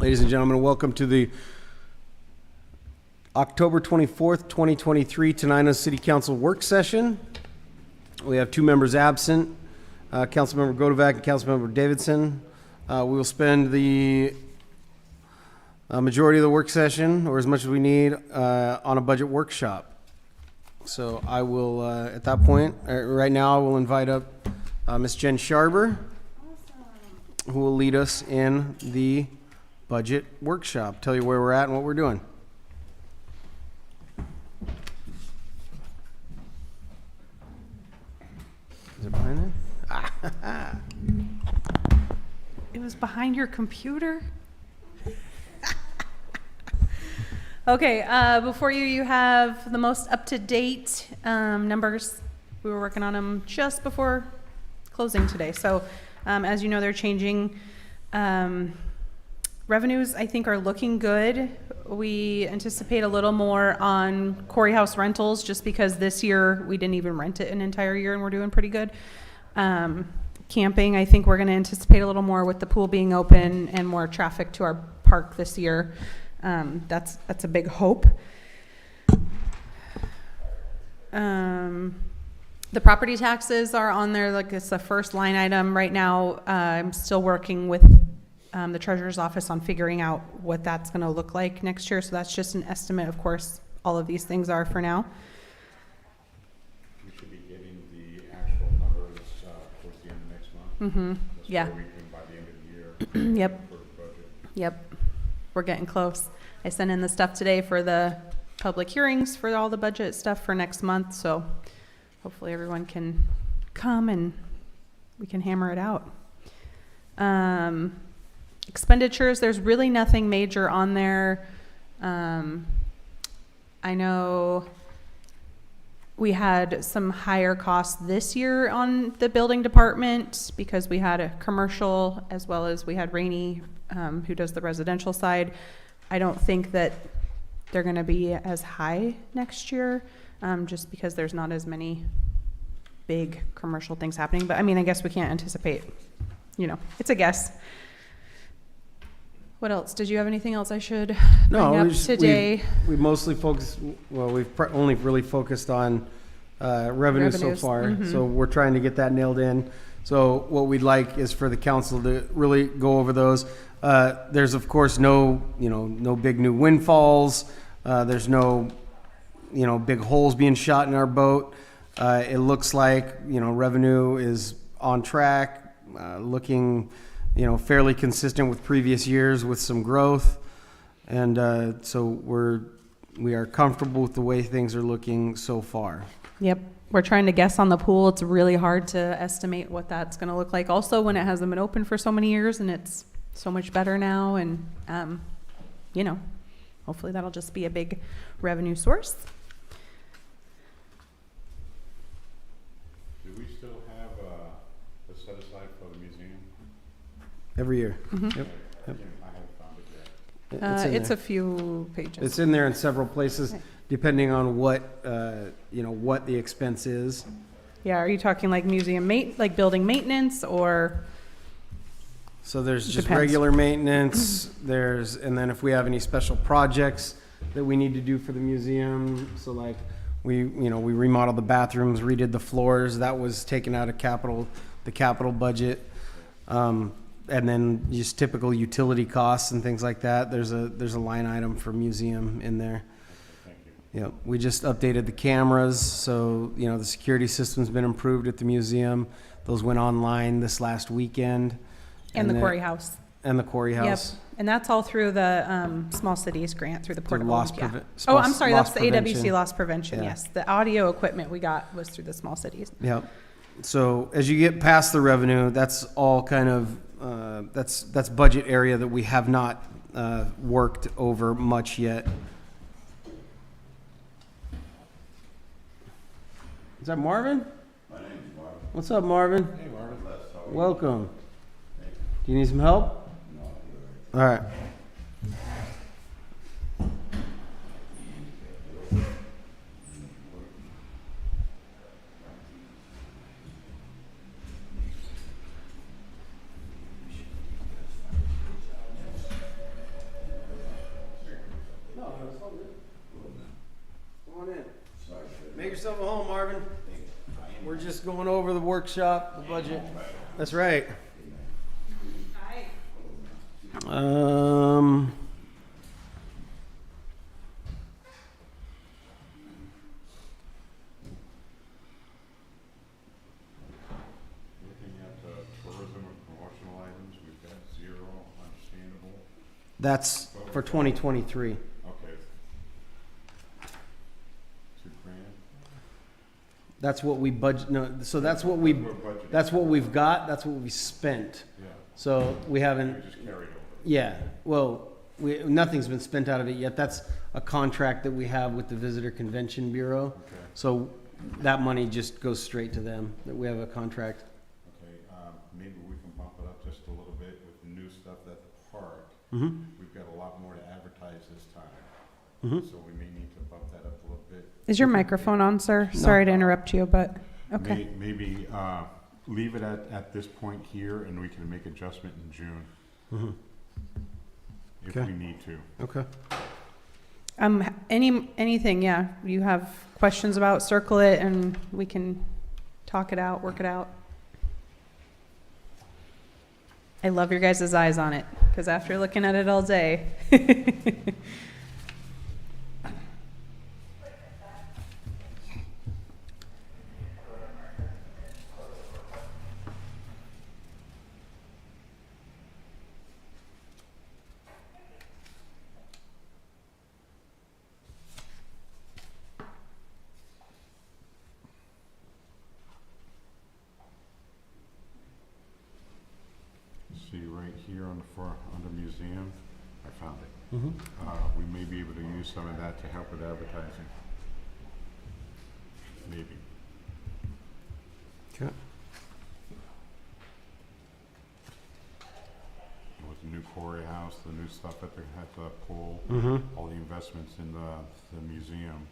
Ladies and gentlemen, welcome to the October 24th, 2023 Tenino City Council work session. We have two members absent, Councilmember Godovac and Councilmember Davidson. We will spend the majority of the work session, or as much as we need, on a budget workshop. So I will, at that point, right now, I will invite up Ms. Jen Sharber, who will lead us in the budget workshop, tell you where we're at and what we're doing. Is it behind there? It was behind your computer? Okay, before you have the most up-to-date numbers. We were working on them just before closing today. So as you know, they're changing. Revenues, I think, are looking good. We anticipate a little more on Quarry House rentals just because this year we didn't even rent it an entire year and we're doing pretty good. Camping, I think we're going to anticipate a little more with the pool being open and more traffic to our park this year. That's a big hope. The property taxes are on there, like it's the first line item right now. I'm still working with the treasurer's office on figuring out what that's going to look like next year. So that's just an estimate. Of course, all of these things are for now. We should be getting the actual numbers towards the end of next month. Mm-hmm. Yeah. We can, by the end of the year. Yep. For the budget. Yep. We're getting close. I sent in the stuff today for the public hearings for all the budget stuff for next month. So hopefully everyone can come and we can hammer it out. Expenditures, there's really nothing major on there. I know we had some higher costs this year on the building department because we had a commercial as well as we had Rainey, who does the residential side. I don't think that they're going to be as high next year, just because there's not as many big commercial things happening. But I mean, I guess we can't anticipate, you know, it's a guess. What else? Did you have anything else I should bring up today? We mostly focused, well, we've only really focused on revenues so far. Mm-hmm. So we're trying to get that nailed in. So what we'd like is for the council to really go over those. There's of course no big new windfalls. There's no, big holes being shot in our boat. It looks like, revenue is on track, looking, fairly consistent with previous years with some growth. And so we are comfortable with the way things are looking so far. Yep. We're trying to guess on the pool. It's really hard to estimate what that's going to look like. Also, when it hasn't been open for so many years and it's so much better now. And, hopefully that'll just be a big revenue source. Do we still have a set aside for the museum? Every year. Mm-hmm. Yep. I haven't found it yet. It's a few pages. It's in there in several places, depending on what the expense is. Yeah, are you talking like like building maintenance or? So there's just Depends. regular maintenance. And then if we have any special projects that we need to do for the museum, so like we remodeled the bathrooms, redid the floors. That was taken out of the capital budget. And then just typical utility costs and things like that. There's a line item for museum in there. Thank you. Yeah, we just updated the cameras, so the security system's been improved at the museum. Those went online this last weekend. And the Quarry House. And the Quarry House. Yep. And that's all through the Small Cities grant through the portable. That's the AWC loss prevention. Yeah. Yes, the audio equipment we got was through the Small Cities. Yep. So as you get past the revenue, that's all kind of that's budget area that we have not worked over much yet. Is that Marvin? My name's Marvin. What's up, Marvin? Hey, Marvin. Welcome. Do you need some help? No, All right. workshop, the budget. That's right. Um, Looking at tourism and promotional items, we've got 0, understandable. that's for 2023. Okay. $2,000. That's what we budget, no, so that's what we, We're budgeting. that's what we've got, that's what we spent. Yeah, So we we haven't, just carried over. yeah, well, nothing's been spent out of it yet. That's a contract that we have with the Visitor Convention Bureau. Okay, So that money just goes straight to them, that we have a contract. okay, maybe we can bump it up just a little bit with the new stuff at the park. Mm-hmm. We've got a lot more to advertise this time, Mm-hmm. so we may need to bump that up a little bit. Is your microphone on, sir? No. Sorry to interrupt you, but, okay. Maybe, leave it at this point here, and we can make adjustment in June Mm-hmm. if Okay. we need to. Okay. Anything, yeah, you have questions about, circle it and we can talk it out, work it out. I love your guys' eyes on it, because after looking at it all day. See right here on the far, under museum, I found it. Mm-hmm. We may be able to use some of that to help with advertising. Maybe. Okay. With the new quarry house, the new stuff at the pool, Mm-hmm. all the investments in the museum,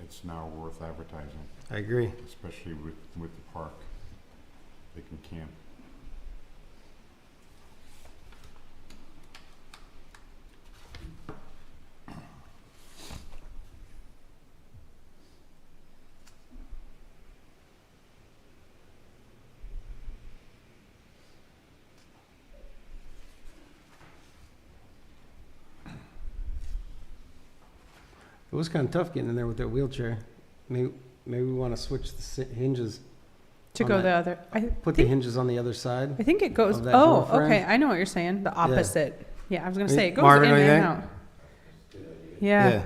it's now worth advertising, I agree. especially with the park. They can camp. It was kind of tough getting in there with that wheelchair. Maybe we want to switch the hinges. To On go that. the other, Put the hinges on the other side. I think it goes, Of that oh, door frame? okay, I know what you're saying, the opposite. Yeah, I was gonna say, it goes Marvin, in what do you and think? out. Yeah,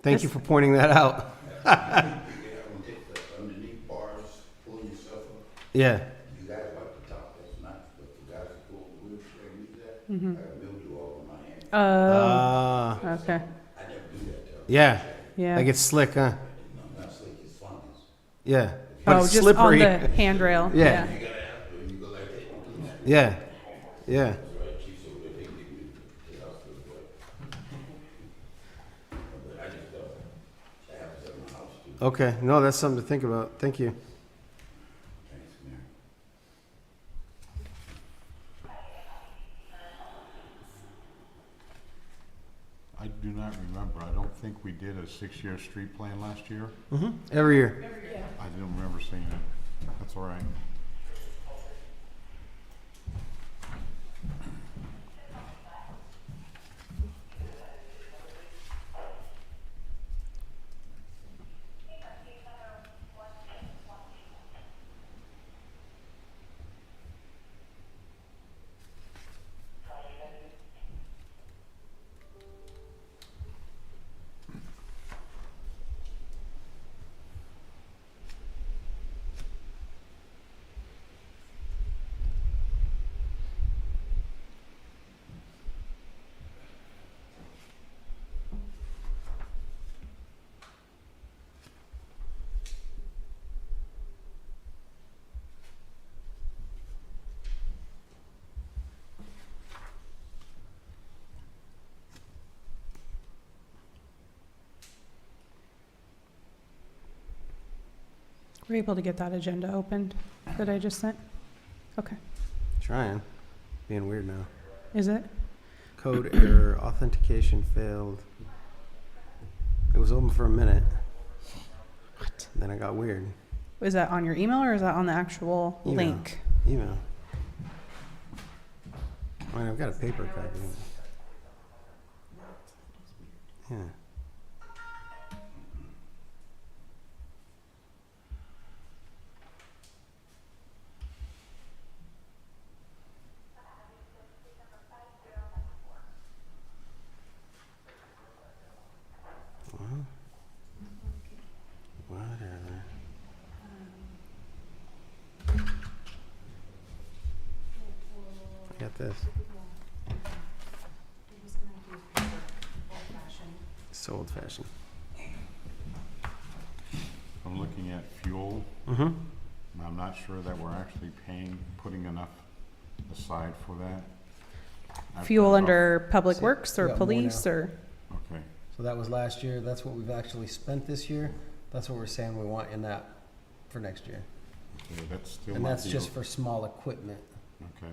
Thank you for pointing that out. Take the underneath bars, pull yourself up. Yeah. You guys like the top, that's nice, but the guys who pull the wheelchair use that, mhm. I got mildew all over my hand. Oh, okay, I never do that to them. Yeah. yeah. Like it's slick, huh? No, not slick, it's fun. Yeah. But Oh, it's just slippery. on the handrail, Yeah. yeah. You gotta have to, you go like that. Yeah. Yeah. That's right, chiefs over there, they give me the hospital, but I just, that happens at my house too. Okay. No, that's something to think about. Thank you. Thanks, Mayor. I do not remember. I don't think we did a 6-year street plan last year. Mm-hmm. Every year. I didn't remember seeing it. That's all right. We're able to get that agenda opened that I just sent? Okay, Trying. Being weird now. is it? Code error. Authentication failed. It was open for a minute. What? Then it got weird. is that on your email or is that on the actual Email. link? Email. I mean, I've got a paper copy. Yeah. Well, whatever. I got this. So old fashioned. I'm looking at fuel. Mm-hmm. And I'm not sure that we're actually putting enough aside for that. I've Fuel got under Public See, Works or we got more police now. or? Okay, So that was last year. That's what we've actually spent this year. That's what we're saying we want in that for next year. okay, that's still. And might that's be just for small equipment. Okay.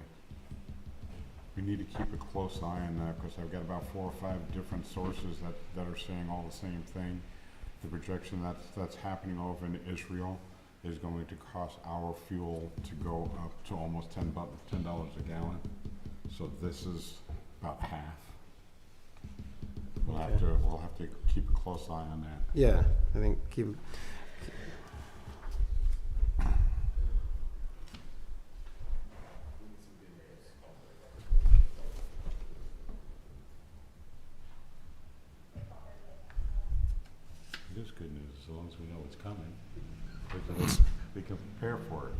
We need to keep a close eye on that, because I've got about 4 or 5 different sources that are saying all the same thing. The projection that's happening over in Israel is going to cost our fuel to go up to almost $10 a gallon. So this is about half. We'll have to keep a close eye on that. Yeah, I think keep. It is good news, as long as we know it's coming. We can prepare for it.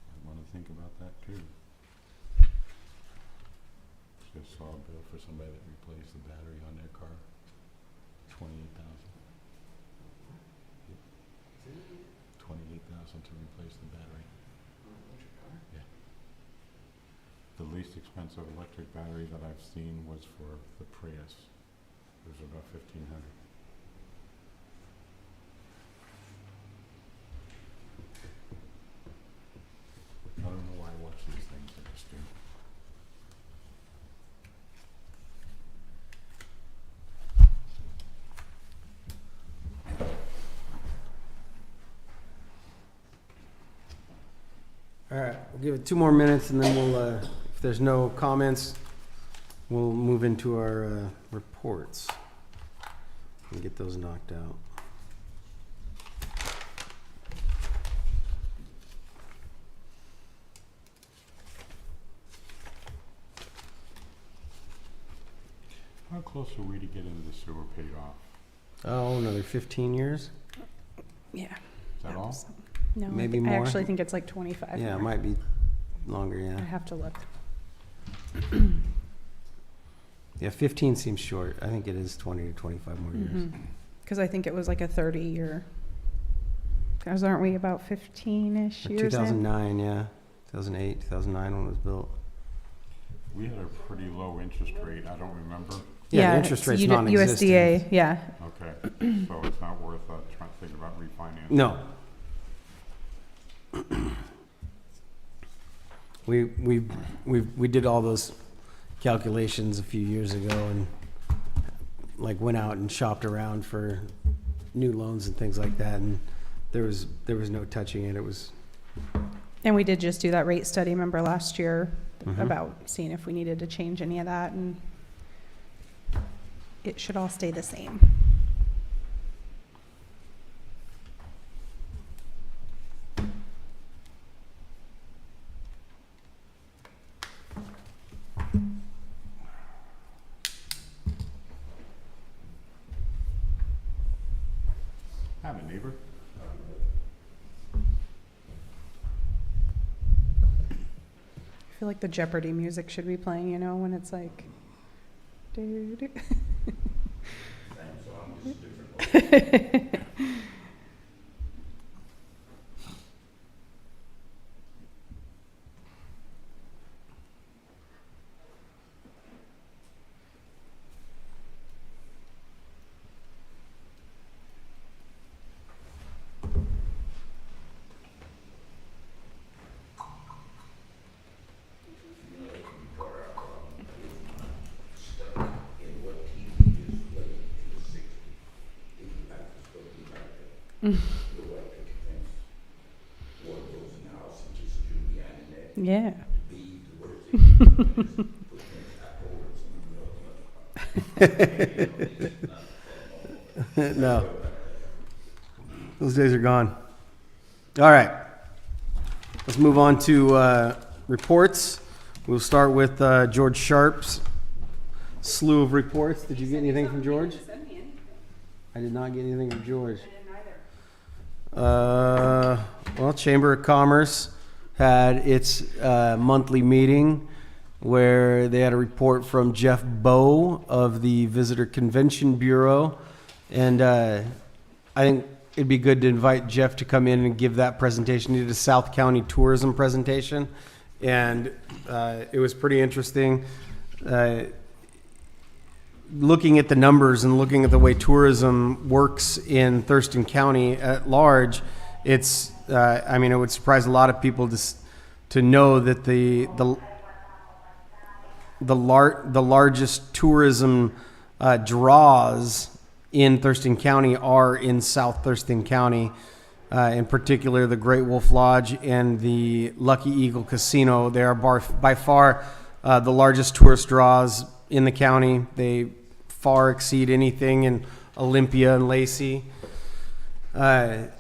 I want to think about that too. Just saw a bill for somebody that replaced the battery on their car, $28,000. $28,000 to replace the battery. Yeah. The least expensive electric battery that I've seen was for the Prius. It was about $1,500. I don't know why I watch these things, I just do. All right, we'll give it 2 more minutes, and then we'll, if there's no comments, we'll move into our reports and get those knocked out. How close are we to getting the sewer paid off? Oh, another 15 years? Yeah. Is that all? No, Maybe I more? actually think it's like 25 Yeah, it more. might be longer, I yeah. have to look. Yeah, 15 seems short. I think it is 20 to 25 more years. Because I think it was like a 30-year. Because aren't we about 15-ish years in? 2009, yeah. 2008, 2009 when it was built. We had a pretty low interest rate, I don't remember. Yeah, the interest it's rate's USDA, non-existent. yeah. Okay, so it's not worth trying to think about refinancing. No. We did all those calculations a few years ago and like went out and shopped around for new loans and things like that, and there was no touching it. It was And we did just do that rate study, remember last year, Mhm. about seeing if we needed to change any of that, and it should all stay the same. Have a neighbor. I feel like the Jeopardy music should be playing, you know, when it's like. doo-doo. Same song, just different. electric fence. Water goes in the house and just shoot behind in there. Yeah. Bees, the worst thing. Just put things out over it. No. Those days are gone. All right. Let's move on to reports. We'll start with George Sharp's slew of reports. Did you get anything from George? I did not get anything from George. Well, Chamber of Commerce had its monthly meeting where they had a report from Jeff Bowe of the Visitor Convention Bureau. And I think it'd be good to invite Jeff to come in and give that presentation. He did a South County tourism presentation, and it was pretty interesting. Looking at the numbers and looking at the way tourism works in Thurston County at large, it's, I mean, it would surprise a lot of people to know that the largest tourism draws in Thurston County are in South Thurston County, in particular the Great Wolf Lodge and the Lucky Eagle Casino. They are by far the largest tourist draws in the county. They far exceed anything in Olympia and Lacey. And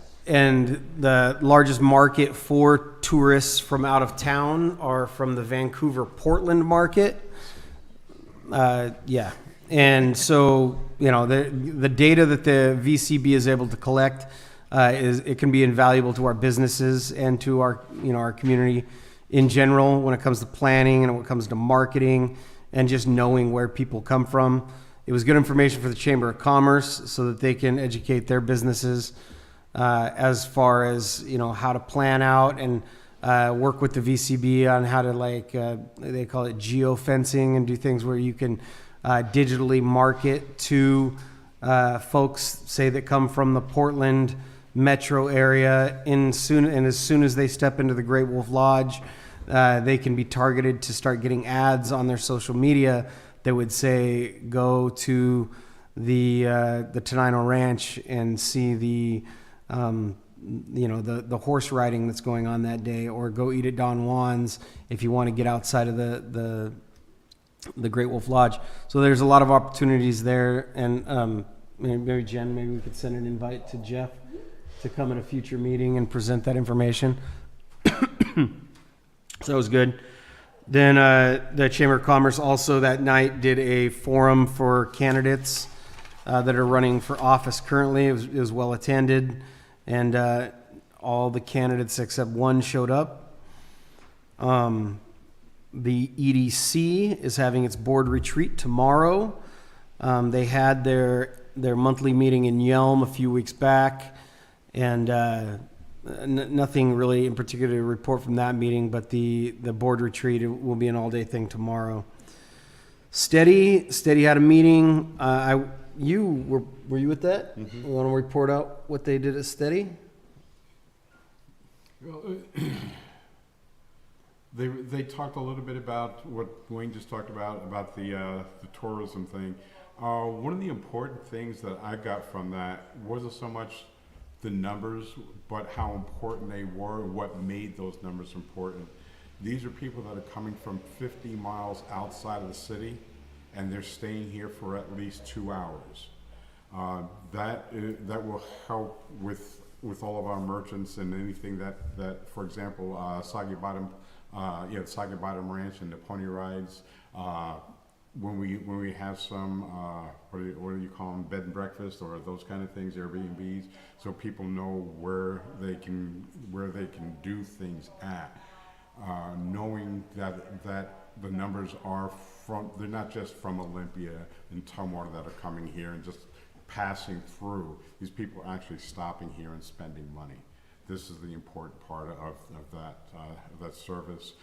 the largest market for tourists from out of town are from the Vancouver Portland market. Yeah. And so, you know, the data that the VCB is able to collect it can be invaluable to our businesses and to our, you know, our community in general when it comes to planning and when it comes to marketing and just knowing where people come from. It was good information for the Chamber of Commerce so that they can educate their businesses as far as, you know, how to plan out and work with the VCB on how to, like, they call it geofencing, and do things where you can digitally market to folks, say, that come from the Portland metro area. As soon as they step into the Great Wolf Lodge, they can be targeted to start getting ads on their social media that would say, go to the Tenino Ranch and see the you know, the horse riding that's going on that day, or go eat at Don Juan's if you want to get outside of the Great Wolf Lodge. So there's a lot of opportunities there, and maybe Jen, maybe we could send an invite to Jeff to come at a future meeting and present that information. So that was good. Then the Chamber of Commerce also that night did a forum for candidates that are running for office currently. It was well attended, and all the candidates except one showed up. The EDC is having its board retreat tomorrow. They had their monthly meeting in Yelm a few weeks back, and nothing really in particular to report from that meeting, but the board retreat will be an all-day thing tomorrow. Steady had a meeting. Were you at that? Mm-hmm. You want to report out what they did at Steady? Well, they talked a little bit about what Wayne just talked about the tourism thing. One of the important things that I got from that wasn't so much the numbers, but how important they were, what made those numbers important. These are people that are coming from 50 miles outside of the city, and they're staying here for at least 2 hours. That will help with all of our merchants and anything that for example, Soggy Bottom, the Soggy Bottom Ranch and the pony rides. When we have some, what do you call them, bed and breakfast or those kind of things, Airbnbs, so people know where they can do things at. Knowing that the numbers are they're not just from Olympia and Tumwater that are coming here and just passing through. These people are actually stopping here and spending money. This is the important part of that service.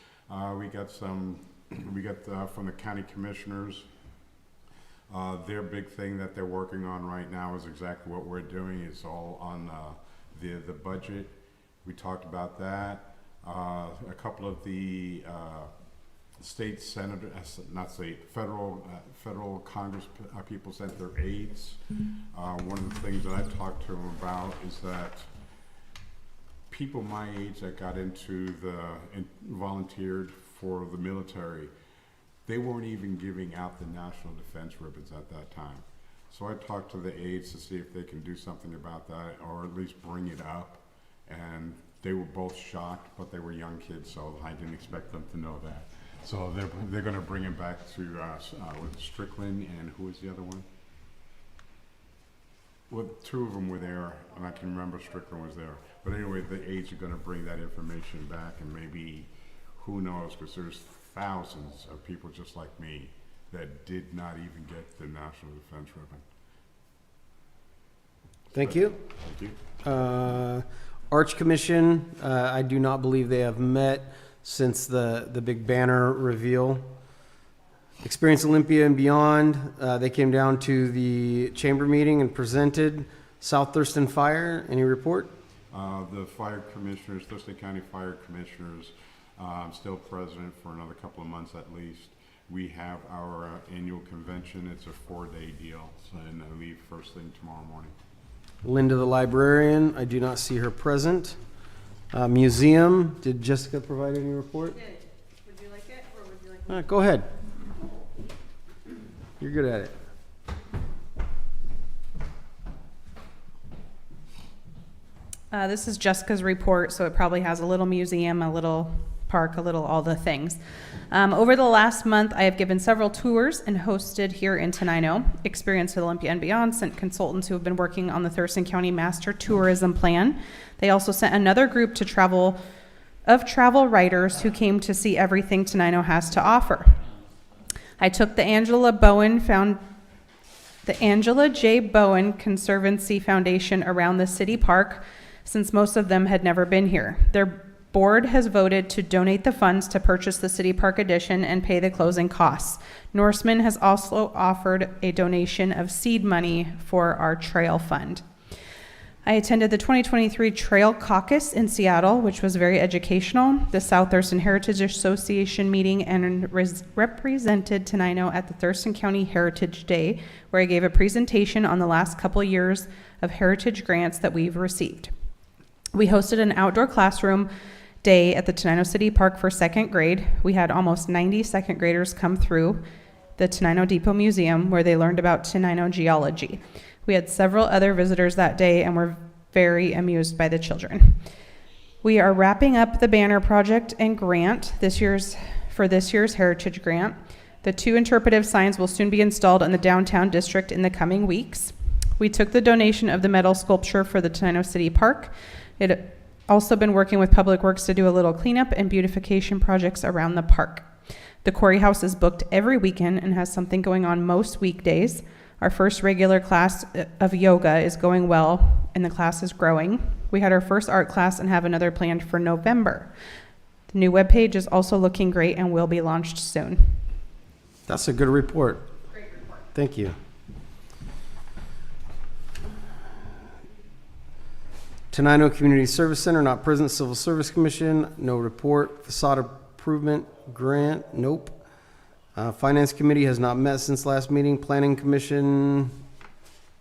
We got from the county commissioners, their big thing that they're working on right now is exactly what we're doing. It's all on the budget. We talked about that. A couple of the state senator, not state, federal Congress people sent their aides. One of the things that I've talked to them about is that people my age that got into volunteered for the military, they weren't even giving out the national defense ribbons at that time. So I talked to the aides to see if they can do something about that, or at least bring it up. And they were both shocked, but they were young kids, so I didn't expect them to know that. So they're going to bring it back to with Strickland, and who was the other one? Well, two of them were there, and I can remember Strickland was there. But anyway, the aides are going to bring that information back, and maybe, who knows, because there's thousands of people just like me that did not even get the National Defense Ribbon. Thank you. Thank you. Arch Commission, I do not believe they have met since the big banner reveal. Experience Olympia and Beyond, they came down to the chamber meeting and presented. South Thurston Fire, any report? The fire commissioners, Thurston County Fire Commissioners, I'm still president for another couple of months at least. We have our annual convention. It's a 4-day deal, and I leave first thing tomorrow morning. Linda the librarian, I do not see her present. Museum, did Jessica provide any report? Would you like it, or would you like? Go ahead. You're good at it. This is Jessica's report, so it probably has a little museum, a little park, a little all the things. Over the last month, I have given several tours and hosted here in Tenino. Experience Olympia and Beyond sent consultants who have been working on the Thurston County Master Tourism Plan. They also sent another group to travel writers who came to see everything Tenino has to offer. I took the Angela J. Bowen Conservancy Foundation around the city park, since most of them had never been here. Their board has voted to donate the funds to purchase the City Park addition and pay the closing costs. Norseman has also offered a donation of seed money for our trail fund. I attended the 2023 Trail Caucus in Seattle, which was very educational, the South Thurston Heritage Association meeting, and represented Tenino at the Thurston County Heritage Day, where I gave a presentation on the last couple years of heritage grants that we've received. We hosted an outdoor classroom day at the Tenino City Park for second grade. We had almost 90 second graders come through the Tenino Depot Museum, where they learned about Tenino geology. We had several other visitors that day and were very amused by the children. We are wrapping up the banner project and grant this year's Heritage Grant. The 2 interpretive signs will soon be installed in the downtown district in the coming weeks. We took the donation of the metal sculpture for the Tenino City Park. It also been working with Public Works to do a little cleanup and beautification projects around the park. The Quarry House is booked every weekend and has something going on most weekdays. Our first regular class of yoga is going well, and the class is growing. We had our first art class and have another planned for November. The new webpage is also looking great and will be launched soon. That's a good report. Great report. Thank you. Tenino Community Service Center, not present. Civil Service Commission, no report. Facade Improvement Grant, nope. Finance Committee has not met since last meeting. Planning Commission,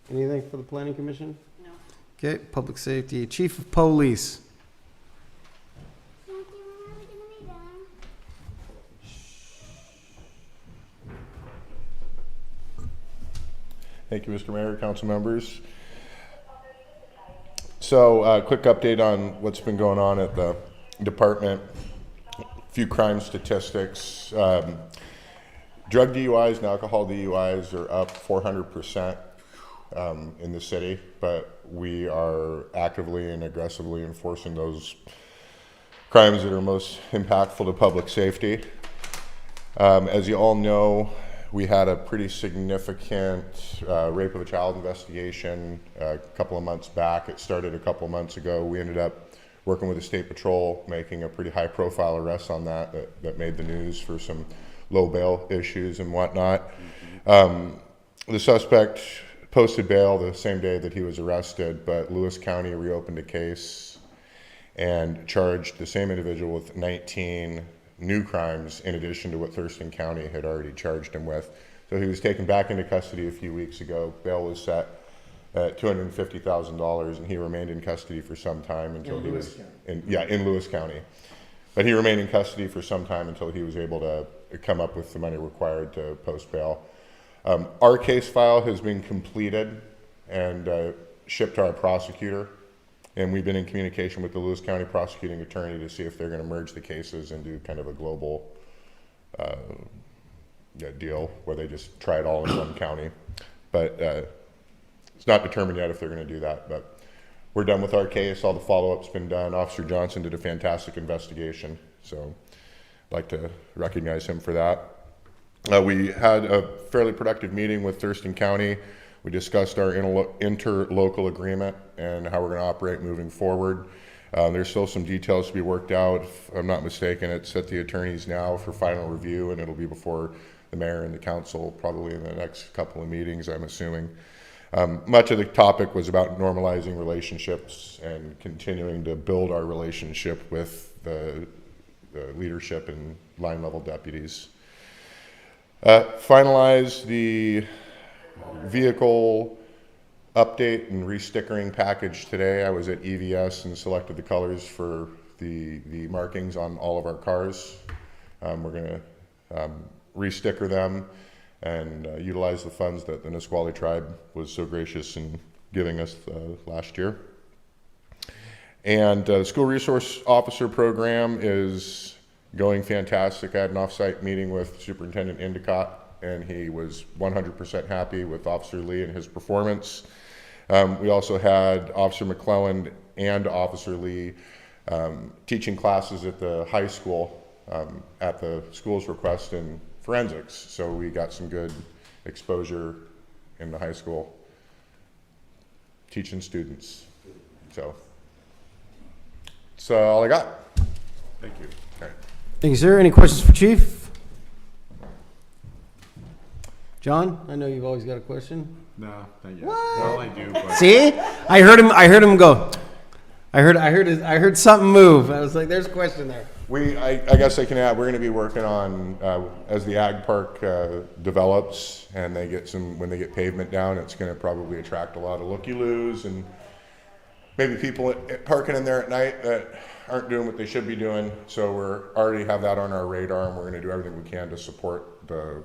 anything for the Planning Commission? No. Okay, Public Safety. Chief of Police. Thank you, Mr. Mayor, council members. So, quick update on what's been going on at the department. A few crime statistics. Drug DUIs and alcohol DUIs are up 400% in the city, but we are actively and aggressively enforcing those crimes that are most impactful to public safety. As you all know, we had a pretty significant rape of a child investigation a couple of months back. It started a couple of months ago. We ended up working with the State Patrol, making a pretty high profile arrest on that made the news for some low bail issues and whatnot. The suspect posted bail the same day that he was arrested, but Lewis County reopened a case and charged the same individual with 19 new crimes in addition to what Thurston County had already charged him with. So he was taken back into custody a few weeks ago. Bail was set at $250,000, and he remained in custody for some time until he was in Lewis County. But he remained in custody for some time until he was able to come up with the money required to post bail. Our case file has been completed and shipped to our prosecutor, and we've been in communication with the Lewis County prosecuting attorney to see if they're going to merge the cases and do kind of a global deal where they just try it all in one county. But it's not determined yet if they're going to do that, but we're done with our case. All the follow-up's been done. Officer Johnson did a fantastic investigation, so I'd like to recognize him for that. We had a fairly productive meeting with Thurston County. We discussed our interlocal agreement and how we're going to operate moving forward. There's still some details to be worked out. If I'm not mistaken, it's at the attorneys now for final review, and it'll be before the mayor and the council probably in the next couple of meetings, I'm assuming. Much of the topic was about normalizing relationships and continuing to build our relationship with the leadership and line level deputies. Finalize the vehicle update and restickering package today. I was at EVS and selected the colors for the markings on all of our cars. We're going to resticker them and utilize the funds that the Nisqually tribe was so gracious in giving us last year. And the school resource officer program is going fantastic. I had an off-site meeting with Superintendent Endicott, and he was 100% happy with Officer Lee and his performance. We also had Officer McClellan and Officer Lee teaching classes at the high school at the school's request in forensics. So we got some good exposure in the high school teaching students. So that's all I got. Thank you. All right. Thank you, sir. Any questions for Chief? John, I know you've always got a question. No, not yet. Well, I do, but See, I heard him go. I heard something move. I was like, "There's a question there." I guess I can add, we're going to be working on, as the ag park develops and when they get pavement down, it's going to probably attract a lot of looky-loos and maybe people parking in there at night that aren't doing what they should be doing. So we're already have that on our radar, and we're going to do everything we can to support the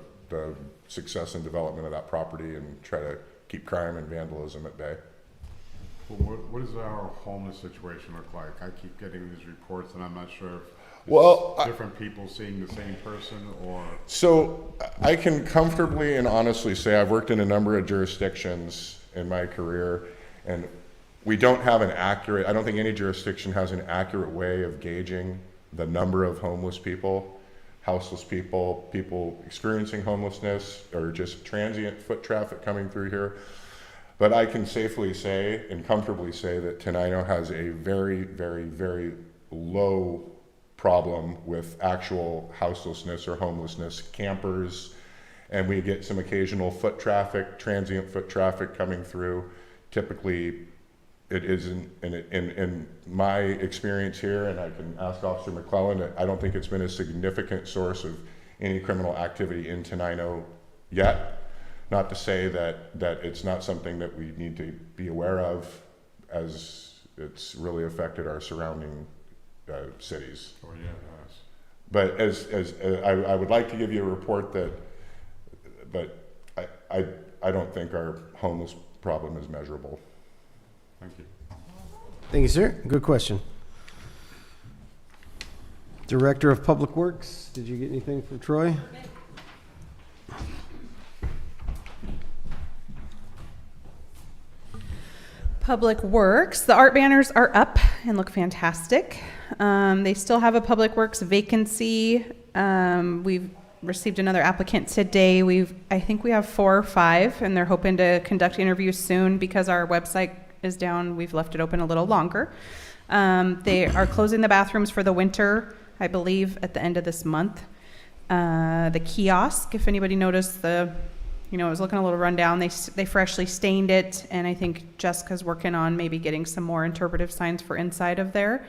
success and development of that property and try to keep crime and vandalism at bay. well, what does our homeless situation look like? I keep getting these reports, and I'm not sure if Well, different people seeing the same person or... So I can comfortably and honestly say I've worked in a number of jurisdictions in my career, and we don't have I don't think any jurisdiction has an accurate way of gauging the number of homeless people, houseless people, people experiencing homelessness, or just transient foot traffic coming through here. But I can safely say and comfortably say that Tenino has a very, very, very low problem with actual houselessness or homelessness, campers, and we get some occasional foot traffic, transient foot traffic coming through. Typically, it isn't, in my experience here, and I can ask Officer McClellan, I don't think it's been a significant source of any criminal activity in Tenino yet. Not to say that it's not something that we need to be aware of, as it's really affected our surrounding cities. Oh, yeah, it has. But as I would like to give you a report but I don't think our homeless problem is measurable. Thank you. Thank you, sir. Good question. Director of Public Works, did you get anything from Troy? Public Works, the art banners are up and look fantastic. They still have a Public Works vacancy. We've received another applicant today. I think we have 4 or 5, and they're hoping to conduct interviews soon. Because our website is down, we've left it open a little longer. They are closing the bathrooms for the winter, I believe, at the end of this month. The kiosk, if anybody noticed it was looking a little run down. They freshly stained it, and I think Jessica's working on maybe getting some more interpretive signs for inside of there.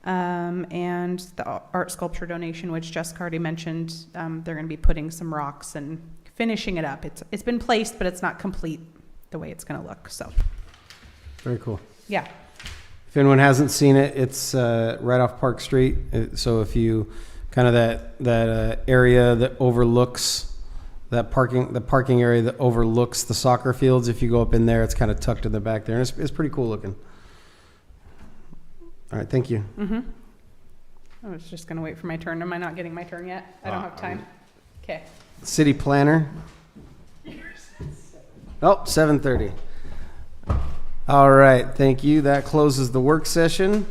and the art sculpture donation, which Jessica already mentioned. They're going to be putting some rocks and finishing it up. It's been placed, but it's not complete the way it's going to look. So, Very cool. yeah. If anyone hasn't seen it, it's right off Park Street. So if you kind of that area that overlooks the parking area that overlooks the soccer fields. If you go up in there, it's kind of tucked in the back there, and it's pretty cool looking. All right, thank you. Mm-hmm. I was just going to wait for my turn. Am I not getting my turn yet? I don't have time. Okay. City planner. Oh, 7:30. All right, thank you. That closes the work session,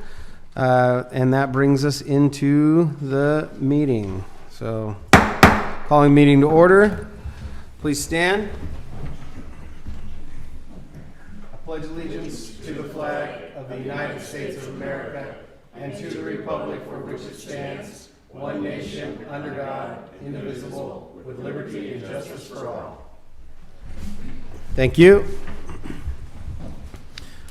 and that brings us into the meeting. So, calling meeting to order. Please stand. I pledge allegiance to the flag of the United States of America and to the republic for which it stands, one nation, under God, indivisible, with liberty and justice for all. Thank you.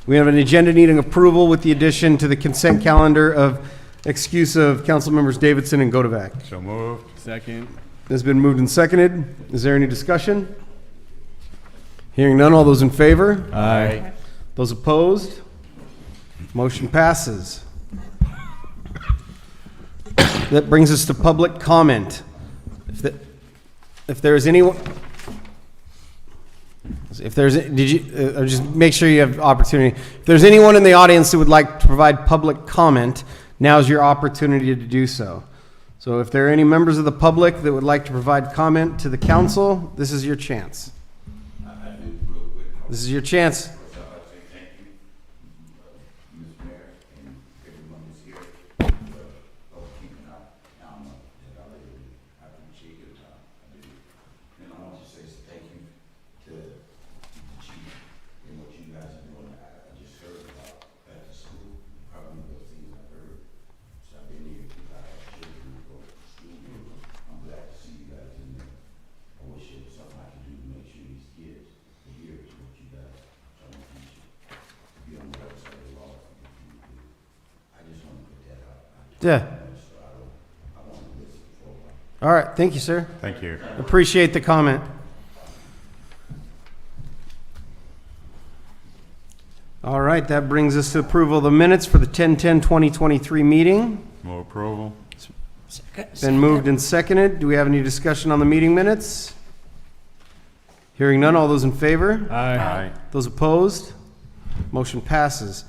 We have an agenda needing approval with the addition to the consent calendar of excuse of council members Davidson and Godovac. So moved. Second. It's been moved and seconded. Is there any discussion? Hearing none, all those in favor? Aye. Those opposed? Motion passes. That brings us to public comment. If there is anyone, just make sure you have opportunity. If there's anyone in the audience that would like to provide public comment, now's your opportunity to do so. So if there are any members of the public that would like to provide comment to the council, this is your chance. This is your chance. First off, I'd say thank you, Ms. Mayor, and everyone who's here, for keeping up. I appreciate your time. I do. And I want to say thank you to the chief and what you guys are doing. I just heard about at the school, probably one of those things I've heard. So I've been here because I have children who go to school here. I'm glad to see you guys in there. I wish there was something I could do to make sure these kids hear what you guys trying to teach you. Be on the right side of the law. I just want to put that out. Yeah. I want to listen for a while. All right. Thank you, sir. Thank you. Appreciate the comment. All right. That brings us to approval of the minutes for the 10/10/2023 meeting. Move approval. Been moved and seconded. Do we have any discussion on the meeting minutes? Hearing none. All those in favor? Aye. Those opposed? Motion passes.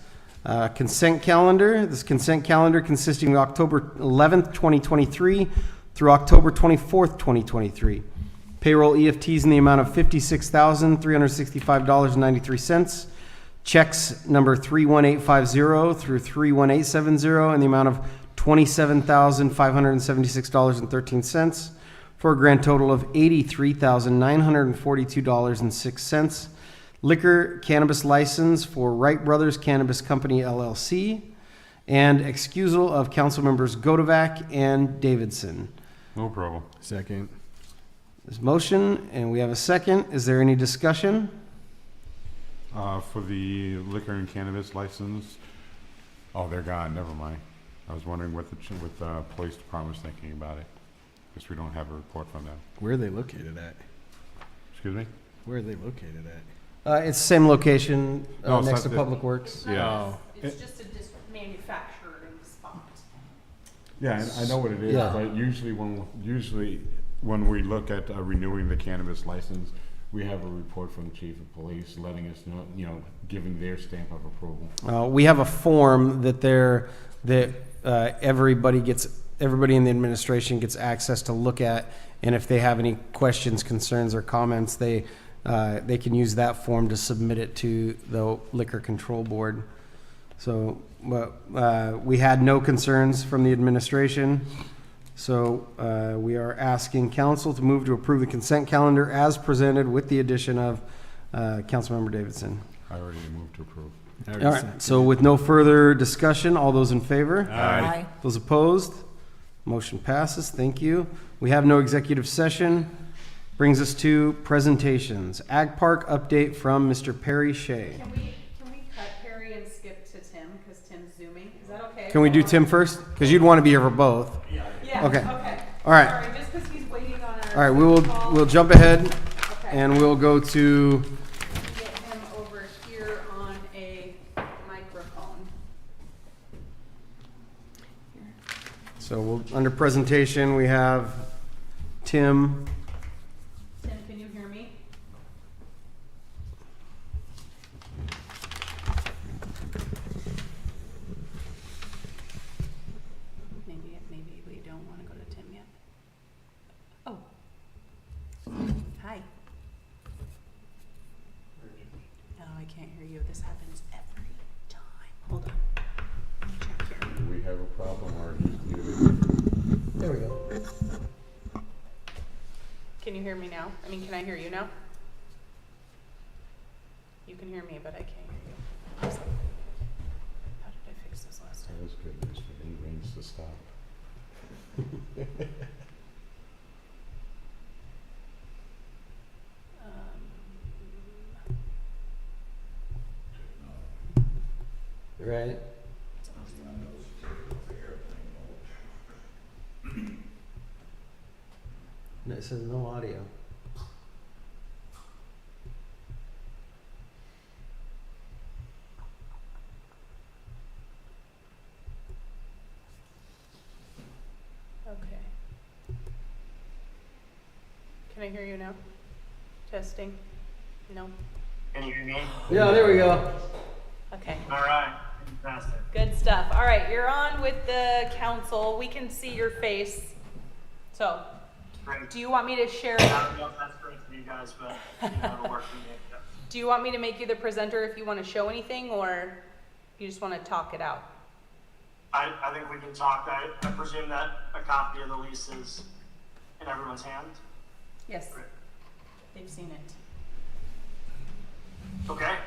Consent calendar. This consent calendar consisting of October 11th, 2023 through October 24th, 2023. Payroll EFTs in the amount of $56,365.93. Checks number 31850 through 31870 in the amount of $27,576.13 for a grand total of $83,942.06. Liquor cannabis license for Wright Brothers Cannabis Company LLC, and excusal of council members Godovac and Davidson. Move approval. Second. This motion, and we have a second. Is there any discussion? For the liquor and cannabis license, oh, they're gone, never mind. I was wondering what the police department's thinking about it. Guess we don't have a report from them. Where are they located at? Excuse me? Where are they located at? It's the same location No, it's next not to the- Public Works. Yeah. Oh. It's just a manufacturing spot. Yeah, I know what it is, Yeah. but usually when we look at renewing the cannabis license, we have a report from the chief of police letting us know, giving their stamp of approval. We have a form that everybody in the administration gets access to look at, and if they have any questions, concerns, or comments, they can use that form to submit it to the Liquor Control Board. So, we had no concerns from the administration. So, we are asking council to move to approve the consent calendar as presented with the addition of Councilmember Davidson. I already moved to approve. All right, so with no further discussion, all those in favor? Aye. Those opposed? Motion passes. Thank you. We have no executive session. Brings us to presentations. Ag Park update from Mr. Perry Shea. Can we cut Perry and skip to Tim, because Tim's zooming? Is that okay? Can we do Tim first? Because you'd want to be here for both. Yeah, Okay. okay. All right. Sorry, just because he's waiting on our. All right, we'll jump ahead and we'll go to, Get him over here on a microphone. so we'll, under presentation, we have Tim. Tim, can you hear me? Maybe we don't want to go to Tim yet. Oh. Hi. No, I can't hear you. This happens every time. Hold on. Let me check here. Do we have a problem or he's muted? There we go. Can you hear me now? I mean, can I hear you now? You can hear me, but I can't hear you. How did I fix this last time? That was good news for any rains to stop. Right. No, it says no audio. Okay. Can I hear you now? Testing? No? Can you hear me? Yeah, there we go. Okay. All right, fantastic. Good stuff. All right, you're on with the council. We can see your face. So, Great. do you want me to share? I don't know if that's great for you guys, but it'll work for me. Yeah. Do you want me to make you the presenter if you want to show anything, or you just want to talk it out? I think we can talk. I presume that a copy of the lease is in everyone's hand. Yes. Great. They've seen it. Okay.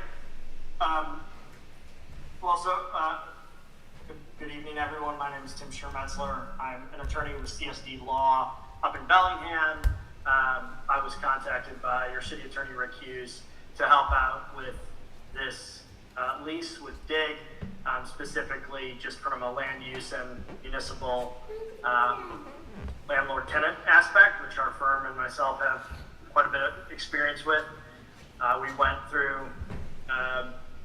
Good evening, everyone. My name is Tim Schermetzler. I'm an attorney with CSD Law up in Bellingham. I was contacted by your city attorney, Rick Hughes, to help out with this lease with DIG, specifically just from a land use and municipal landlord-tenant aspect, which our firm and myself have quite a bit of experience with. We went through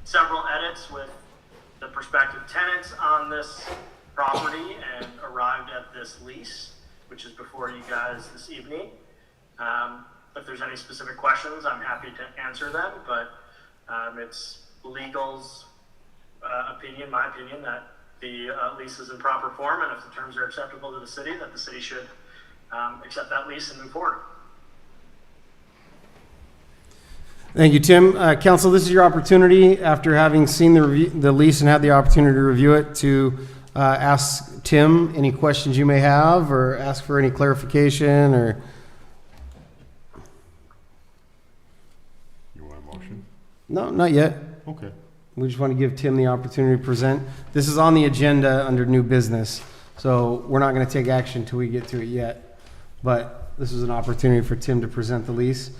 several edits with the prospective tenants on this property and arrived at this lease, which is before you guys this evening. If there's any specific questions, I'm happy to answer them, but it's legal's opinion, my opinion, that the lease is in proper form, and if the terms are acceptable to the city, that the city should accept that lease and move forward. Thank you, Tim. Council, this is your opportunity, after having seen the lease and had the opportunity to review it, to ask Tim any questions you may have, or ask for any clarification, or... You want a motion? No, not yet. Okay. We just want to give Tim the opportunity to present. This is on the agenda under new business, so we're not going to take action until we get to it yet. But this is an opportunity for Tim to present the lease.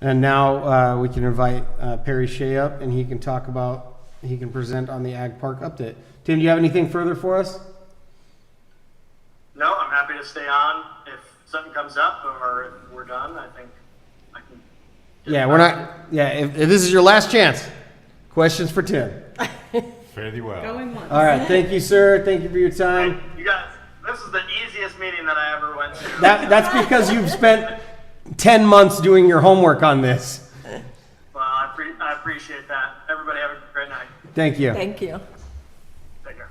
And now we can invite Perry Shea up, and he can present on the Ag Park update. Tim, do you have anything further for us? No, I'm happy to stay on if something comes up, or if we're done, I think I can. Yeah, we're not. Yeah, if this is your last chance, questions for Tim. Fare thee well. All right, thank you, sir. Thank you for your time. You guys, this is the easiest meeting that I ever went to. That's because you've spent 10 months doing your homework on this. Well, I appreciate that. Everybody have a great night. Thank you. Thank you. Take care.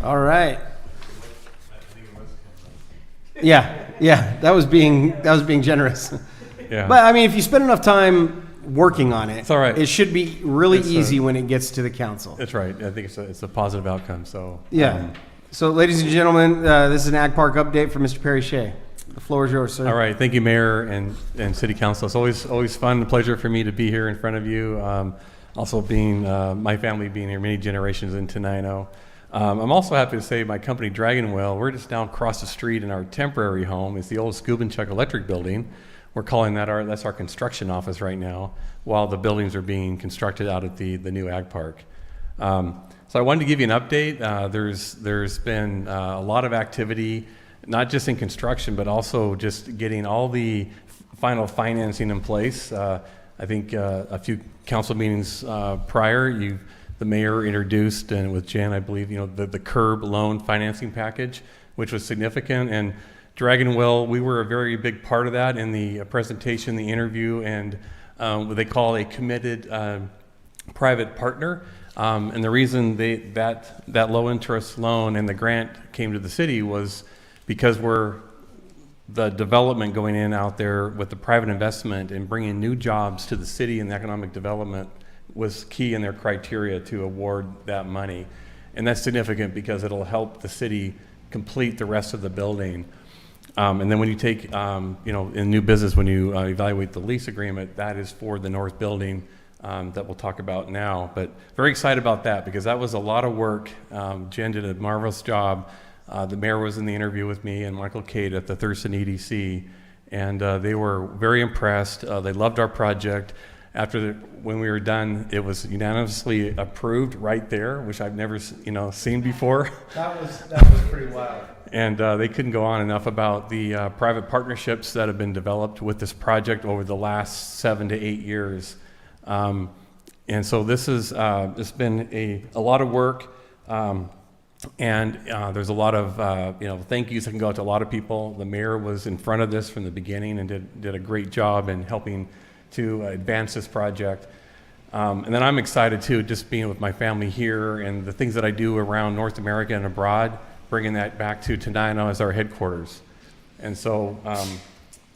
All right. Yeah, that was being generous. Yeah. But I mean, if you spend enough time working on it, It's all right. It should be really It's, easy when it gets to the council. That's right. I think it's a positive outcome. So Yeah. So, ladies and gentlemen, this is an Ag Park update from Mr. Perry Shea. The floor is yours, sir. all right. Thank you, Mayor and City Council. It's always fun and a pleasure for me to be here in front of you. Also being my family being here many generations in Tenino. I'm also happy to say my company Dragonwell, we're just down across the street in our temporary home. It's the old Scuba and Chuck Electric building. We're calling that that's our construction office right now, while the buildings are being constructed out at the new Ag Park. So I wanted to give you an update. There's been a lot of activity, not just in construction, but also just getting all the final financing in place. I think a few council meetings prior, the mayor introduced, and with Jen, I believe, the curb loan financing package, which was significant. And Dragon Well, we were a very big part of that in the presentation, the interview, and what they call a committed private partner. And the reason that low interest loan and the grant came to the city was because the development going in out there with the private investment and bringing new jobs to the city and economic development was key in their criteria to award that money. And that's significant because it'll help the city complete the rest of the building. And then when you take, in new business, when you evaluate the lease agreement, that is for the north building that we'll talk about now. But very excited about that because that was a lot of work. Jen did a marvelous job. The mayor was in the interview with me and Michael Cade at the Thurston EDC, and they were very impressed. They loved our project. When we were done, it was unanimously approved right there, which I've never, seen before. That was pretty wild. And they couldn't go on enough about the private partnerships that have been developed with this project over the last 7 to 8 years. And so this is it's been a lot of work, and there's a lot of thank yous that can go out to a lot of people. The mayor was in front of this from the beginning and did a great job in helping to advance this project. And then I'm excited too, just being with my family here and the things that I do around North America and abroad, bringing that back to Tenino as our headquarters. And so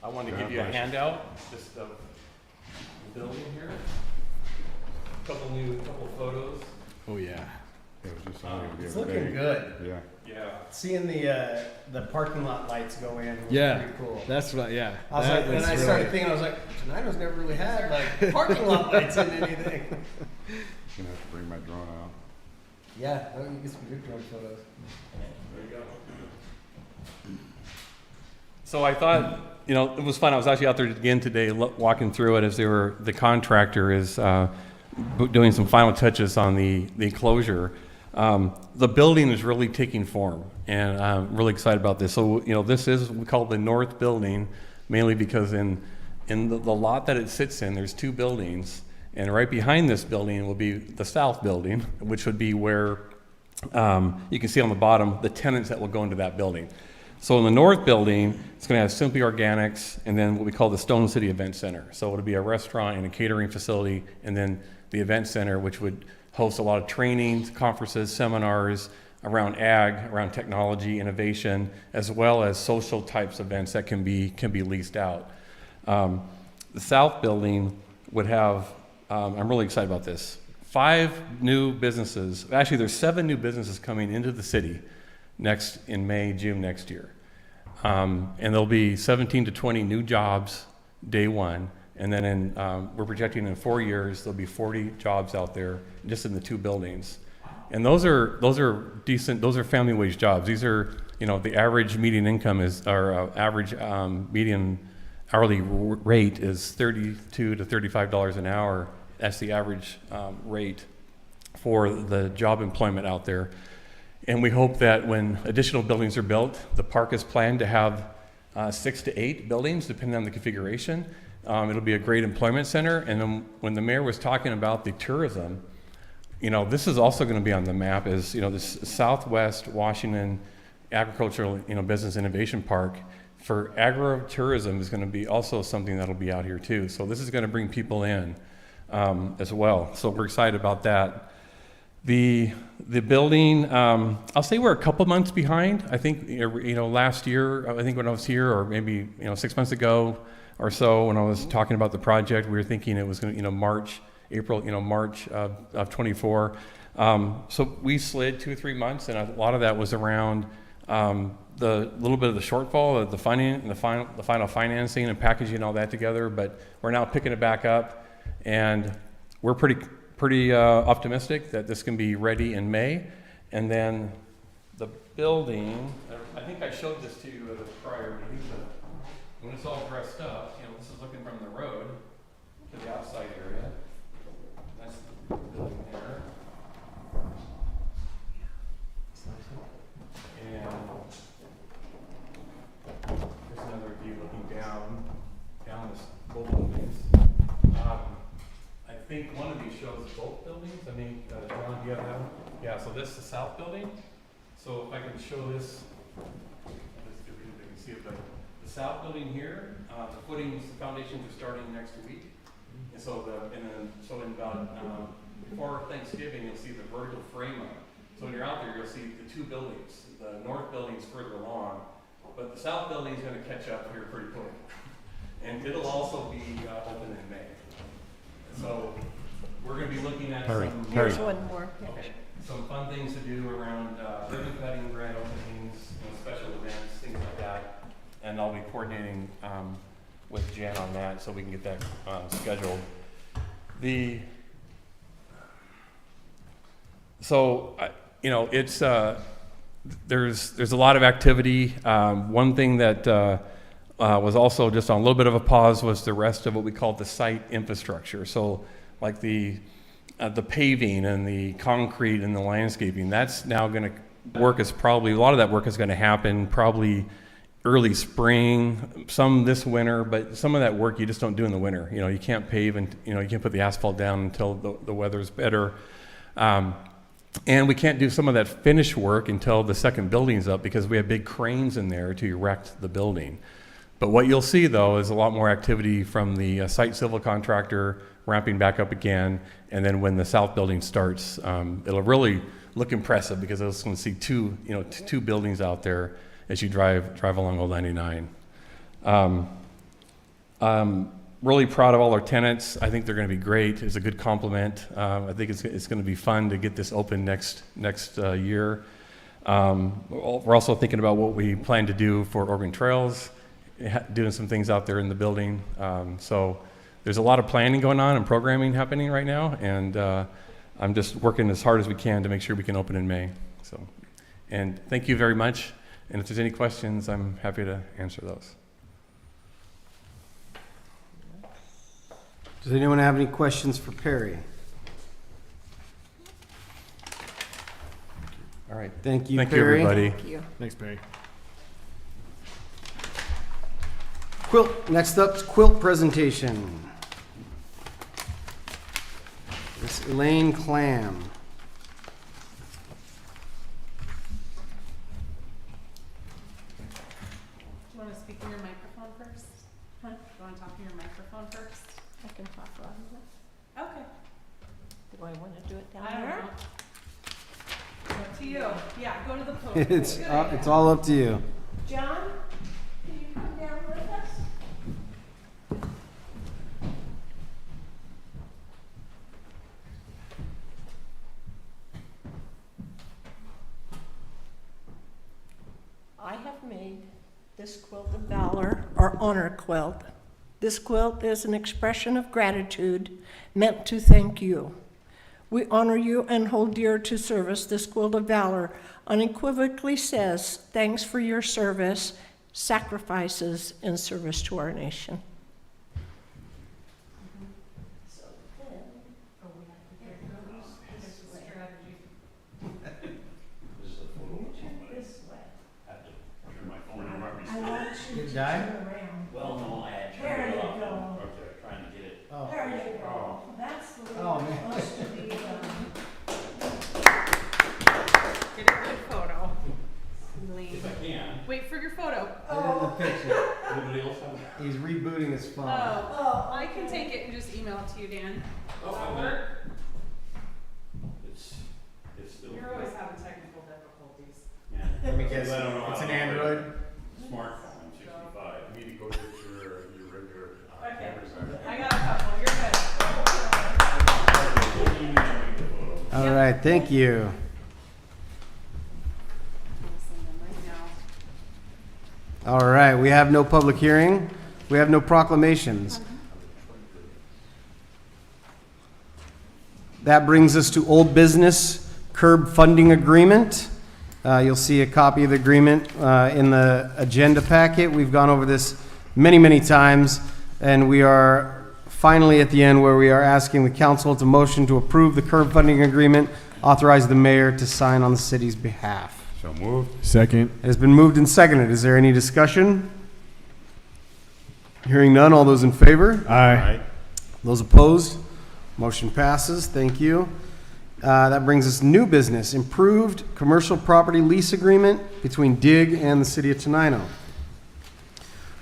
I wanted to give you a handout just of the building here. A couple photos. Oh, yeah. It was just something the It's other looking day. good. Yeah. Yeah. Seeing the parking lot lights go in was Yeah. pretty cool. That's what, yeah. I was That like, when was I really- started thinking, I was like, Tenino's never really had like parking lot lights in anything. Gonna have to bring my drone out. Yeah, I can get some good drone photos. There you go. So I thought, it was fun. I was actually out there again today walking through it as the contractor is doing some final touches on the enclosure. The building is really taking form, and I'm really excited about this. So, this is what we call the north building, mainly because in the lot that it sits in, there's two buildings, and right behind this building will be the south building, which would be where you can see on the bottom the tenants that will go into that building. So in the north building, it's going to have Simply Organics, and then what we call the Stone City Event Center. So it'll be a restaurant and a catering facility, and then the event center, which would host a lot of trainings, conferences, seminars around around technology, innovation, as well as social types events that can be leased out. The south building would have, I'm really excited about this, 5 new businesses. Actually, there's 7 new businesses coming into the city in May, June next year. And there'll be 17 to 20 new jobs day one. And then we're projecting in 4 years, there'll be 40 jobs out there just in the 2 buildings. And those are decent, those are family wage jobs. These are, the average median income average median hourly rate is $32 to $35 an hour. That's the average rate for the job employment out there. And we hope that when additional buildings are built, the park is planned to have 6 to 8 buildings, depending on the configuration. It'll be a great employment center. And then when the mayor was talking about the tourism, this is also going to be on the map as, this Southwest Washington Agricultural, Business Innovation Park for agritourism is going to be also something that'll be out here too. So this is going to bring people in as well. So we're excited about that. The building, I'll say we're a couple months behind. I think, last year, I think when I was here, or maybe, 6 months ago or so, when I was talking about the project, we were thinking it was going to, March of 24. So we slid 2 or 3 months, and a lot of that was around the little bit of the shortfall of the final financing and packaging all that together. But we're now picking it back up, and we're pretty optimistic that this can be ready in May. And then the building, I think I showed this to you at a prior meeting, but when it's all dressed up, this is looking from the road to the outside area. That's the building there. think one of these shows both buildings. I mean, John, do you have that one? Yeah, so this is the south building. So if I can show this, let's see if you can see it, but the south building here, the footings, the foundations are starting next week. And so so in about, before Thanksgiving, you'll see the vertical frame up. So when you're out there, you'll see the two buildings. The north building's further along, but the south building's gonna catch up here pretty quick. And it'll also be open in May. So we're gonna be looking at Here's one more. okay, some fun things to do around ribbon cutting, grand openings, special events, things like that. And I'll be coordinating with Jan on that so we can get that scheduled. It's there's a lot of activity. One thing that was also just on a little bit of a pause was the rest of what we call the site infrastructure. So like the paving and the concrete and the landscaping, that's now going to work is probably, a lot of that work is going to happen probably early spring, some this winter, but some of that work you just don't do in the winter. You know, you can't pave and, you can't put the asphalt down until the weather's better. And we can't do some of that finish work until the second building's up because we have big cranes in there to erect the building. But what you'll see, though, is a lot more activity from the site civil contractor ramping back up again. And then when the south building starts, it'll really look impressive because it's going to see two buildings out there as you drive along Old 99. Really proud of all our tenants. I think they're going to be great. It's a good complement. I think it's going to be fun to get this open next year. We're also thinking about what we plan to do for Oregon Trails, doing some things out there in the building. So there's a lot of planning going on and programming happening right now, and I'm just working as hard as we can to make sure we can open in May. So, and thank you very much. And if there's any questions, I'm happy to answer those. Does anyone have any questions for Perry? All right, thank you, Thank you, Perry. everybody. Thank you. Thanks, Barry. Quilt, next up's quilt presentation. Miss Elaine Clam. Do you want to speak in your microphone first? Huh? Do you want to talk in your microphone first? I can talk about it. Okay. Do I want to do it down I don't there? know. It's up to you. Yeah, go to the podium. It's all up to you. John, can you come down with us? I have made this quilt of valor, or honor quilt. This quilt is an expression of gratitude meant to thank you. We honor you and hold dear to service. This quilt of valor unequivocally says, thanks for your service, sacrifices in service to our nation. So then, we have to get those this way. This way. I want you to turn around. Well, no, I had There turned you it off. go. Okay, trying to get it. Oh. There you go. That's the way Oh, it's man. supposed to be done. Get a good photo. Elaine. If I can. Wait for your photo. In the picture. Anybody else have? He's rebooting his phone. Oh, I can take it and just email it to you, Dan. Oh, Does that I work? It's still. You're always having technical difficulties. Yeah. Let me guess. I don't know It's how an to Android? Smartphone, I'm 65. You need to go get your regular Okay. cameras. I got a couple. You're good. Email me the photo. All right, thank you. I'll send them right now. All right, we have no public hearing. We have no proclamations. That brings us to old business curb funding agreement. You'll see a copy of the agreement in the agenda packet. We've gone over this many, many times, and we are finally at the end where we are asking the council to motion to approve the curb funding agreement, authorize the mayor to sign on the city's behalf. So moved. Second. It has been moved and seconded. Is there any discussion? Hearing none, all those in favor? Aye. Those opposed? Motion passes. Thank you. That brings us new business, improved commercial property lease agreement between DIG and the city of Tenino.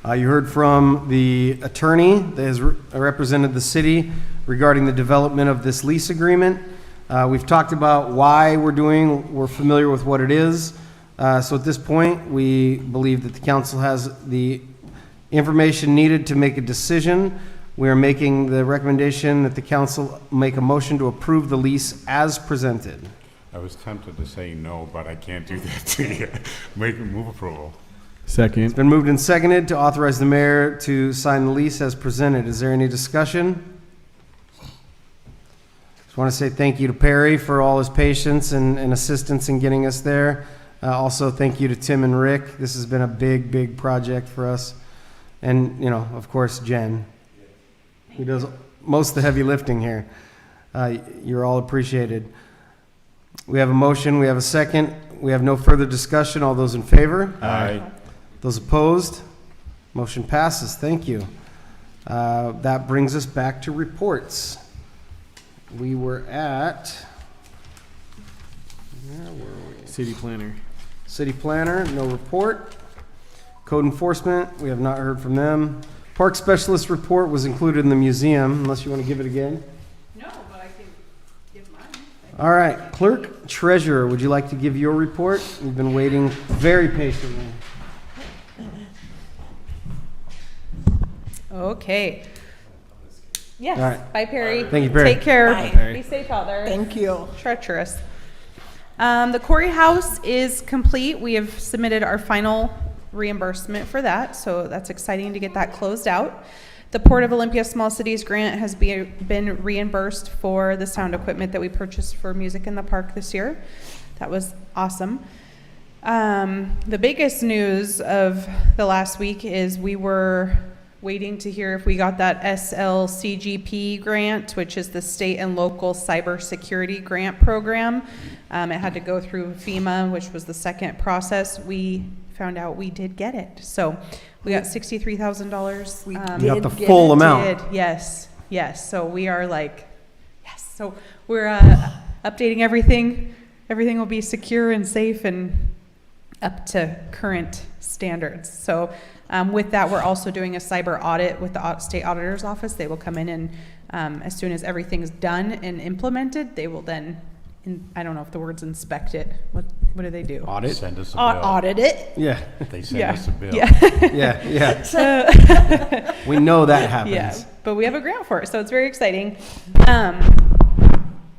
You heard from the attorney that has represented the city regarding the development of this lease agreement. We've talked about why we're familiar with what it is. So at this point, we believe that the council has the information needed to make a decision. We are making the recommendation that the council make a motion to approve the lease as presented. I was tempted to say no, but I can't do that to you. Move approval. Second. It's been moved and seconded to authorize the mayor to sign the lease as presented. Is there any discussion? Just want to say thank you to Perry for all his patience and assistance in getting us there. Also, thank you to Tim and Rick. This has been a big, big project for us. And, of course, Jen, who does most of the heavy lifting here. You're all appreciated. We have a motion. We have a second. We have no further discussion. All those in favor? Aye. Those opposed? Motion passes. Thank you. That brings us back to reports. We were at... Where were we? City planner. City planner, no report. Code enforcement, we have not heard from them. Park specialist report was included in the museum, unless you want to give it again. No, but I can give mine. All right, clerk treasurer, would you like to give your report? You've been waiting very patiently. Okay. Yes, All right. bye Perry. Thank you, Perry. Take care. Bye. Perry. Be safe out there. Thank you. Treacherous. The Corey House is complete. We have submitted our final reimbursement for that, so that's exciting to get that closed out. The Port of Olympia Small Cities Grant has been reimbursed for the sound equipment that we purchased for music in the park this year. That was awesome. The biggest news of the last week is we were waiting to hear if we got that SLCGP grant, which is the state and local cybersecurity grant program. It had to go through FEMA, which was the second process. We found out we did get it. So we got $63,000. We You got the did get full it. amount. Yes. So we are like, yes. So we're updating everything. Everything will be secure and safe and up to current standards. So with that, we're also doing a cyber audit with the state auditor's office. They will come in and as soon as everything's done and implemented, they will then, I don't know if the word's inspect it. What do they do? Audit? Send us a bill. Audit it. Yeah, They send Yeah. us a bill. Yeah. yeah. We know that happens. Yeah, but we have a grant for it, so it's very exciting.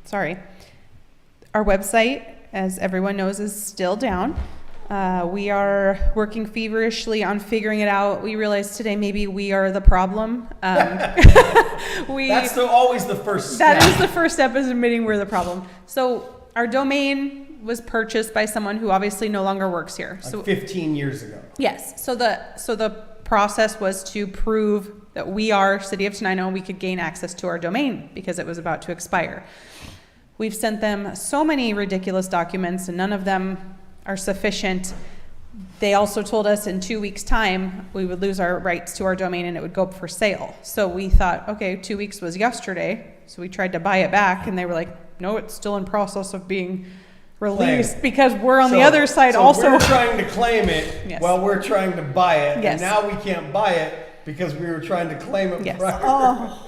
Sorry. Our website, as everyone knows, is still down. We are working feverishly on figuring it out. We realized today maybe we are the problem. Always the first step. That is the first step, is admitting we're the problem. So our domain was purchased by someone who obviously no longer works here. So 15 years ago. yes, so the process was to prove that we are City of Tenino and we could gain access to our domain because it was about to expire. We've sent them so many ridiculous documents and none of them are sufficient. They also told us in 2 weeks' time we would lose our rights to our domain and it would go up for sale. So we thought, okay, 2 weeks was yesterday. So we tried to buy it back and they were like, no, it's still in process of being released Claim. because we're on the other side also. We're trying to claim it Yes. while we're trying to buy it. Yes. And now we can't buy it because we were trying to claim it Yes. prior. Oh,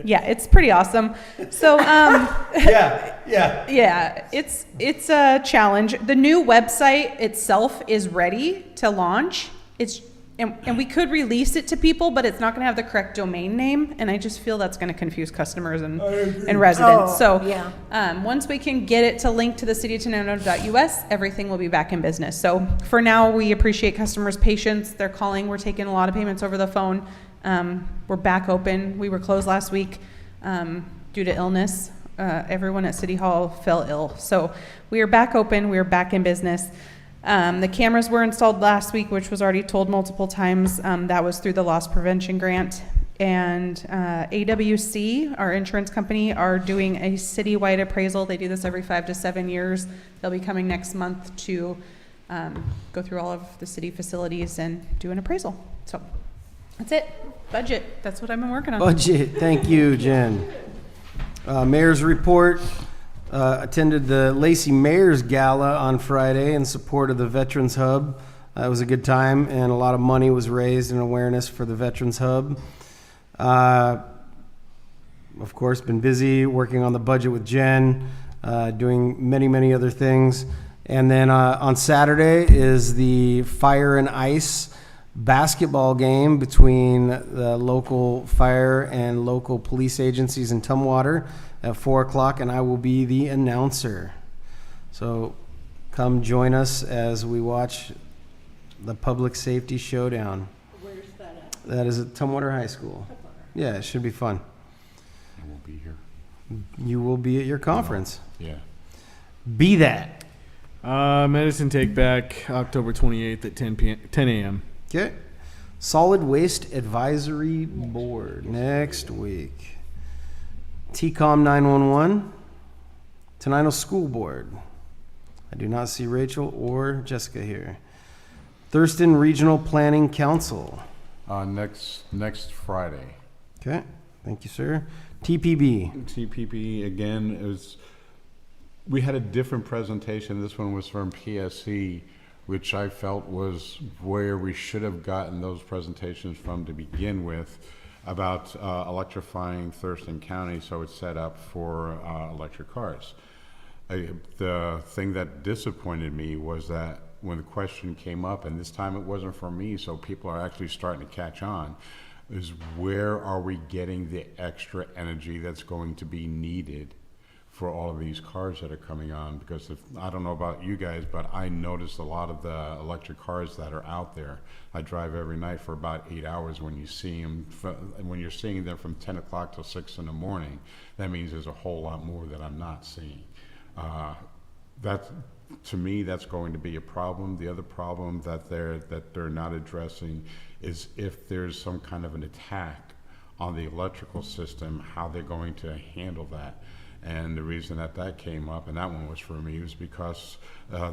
Yeah, it's pretty awesome. So, Yeah. yeah, it's a challenge. The new website itself is ready to launch. And we could release it to people, but it's not going to have the correct domain name, and I just feel that's going to confuse customers and residents. Oh, So, yeah. once we can get it to link to the cityoftenino.us, everything will be back in business. So, for now, we appreciate customers' patience. They're calling. We're taking a lot of payments over the phone. We're back open. We were closed last week due to illness. Everyone at City Hall fell ill. So we are back open. We are back in business. The cameras were installed last week, which was already told multiple times. That was through the loss prevention grant. And AWC, our insurance company, are doing a citywide appraisal. They do this every 5 to 7 years. They'll be coming next month to go through all of the city facilities and do an appraisal. So that's it. Budget. That's what I've been working on. Budget. Thank you, Jen. Mayor's report. Attended the Lacey Mayor's Gala on Friday in support of the Veterans Hub. It was a good time, and a lot of money was raised in awareness for the Veterans Hub. Of course, been busy working on the budget with Jen, doing many, many other things. And then on Saturday is the Fire and Ice basketball game between the local fire and local police agencies in Tumwater at 4 o'clock, and I will be the announcer. So come join us as we watch the Public Safety Showdown. Where's that at? That is at Tumwater High School. Yeah, it should be fun. I won't be here. You will be at your conference. Yeah. Be that. Medicine Take Back, October 28th at 10 a.m. Okay. Solid Waste Advisory Board next week. TCOM 911. Tenino School Board. I do not see Rachel or Jessica here. Thurston Regional Planning Council. Next Friday. Okay. Thank you, sir. TPB. TPP again we had a different presentation. This one was from PSC, which I felt was where we should have gotten those presentations from to begin with, about electrifying Thurston County so it's set up for electric cars. The thing that disappointed me was that when the question came up, and this time it wasn't for me, so people are actually starting to catch on, is where are we getting the extra energy that's going to be needed for all of these cars that are coming on? Because I don't know about you guys, but I noticed a lot of the electric cars that are out there. I drive every night for about 8 hours. When you see them, when you're seeing them from 10 o'clock till 6 in the morning, that means there's a whole lot more that I'm not seeing. To me, that's going to be a problem. The other problem that they're not addressing is if there's some kind of an attack on the electrical system, how they're going to handle that. And the reason that came up, and that one was for me, was because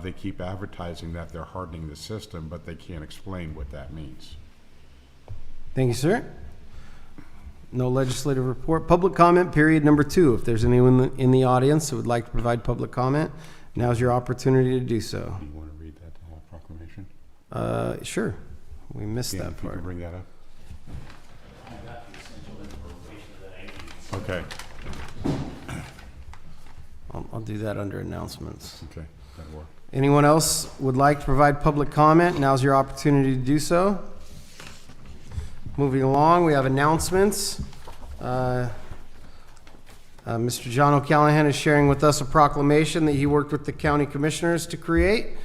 they keep advertising that they're hardening the system, but they can't explain what that means. Thank you, sir. No legislative report. Public comment period number 2. If there's anyone in the audience that would like to provide public comment, now's your opportunity to do so. Do you want to read that proclamation? Sure. We missed Yeah, that if you part. can bring that up. Okay. I'll do that under announcements. Okay, that'll work. Anyone else would like to provide public comment? Now's your opportunity to do so. Moving along, we have announcements. Mr. John O'Callahan is sharing with us a proclamation that he worked with the county commissioners to create.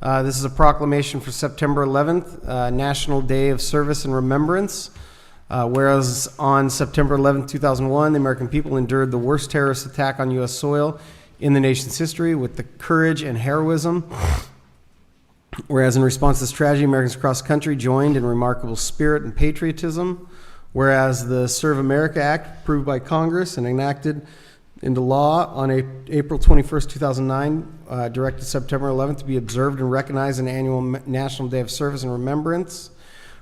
This is a proclamation for September 11th, National Day of Service and Remembrance. Whereas on September 11th, 2001, the American people endured the worst terrorist attack on U.S. soil in the nation's history with the courage and heroism. Whereas in response to this tragedy, Americans across the country joined in remarkable spirit and patriotism. Whereas the Serve America Act, approved by Congress and enacted into law on April 21st, 2009, directed September 11th to be observed and recognized an annual National Day of Service and Remembrance.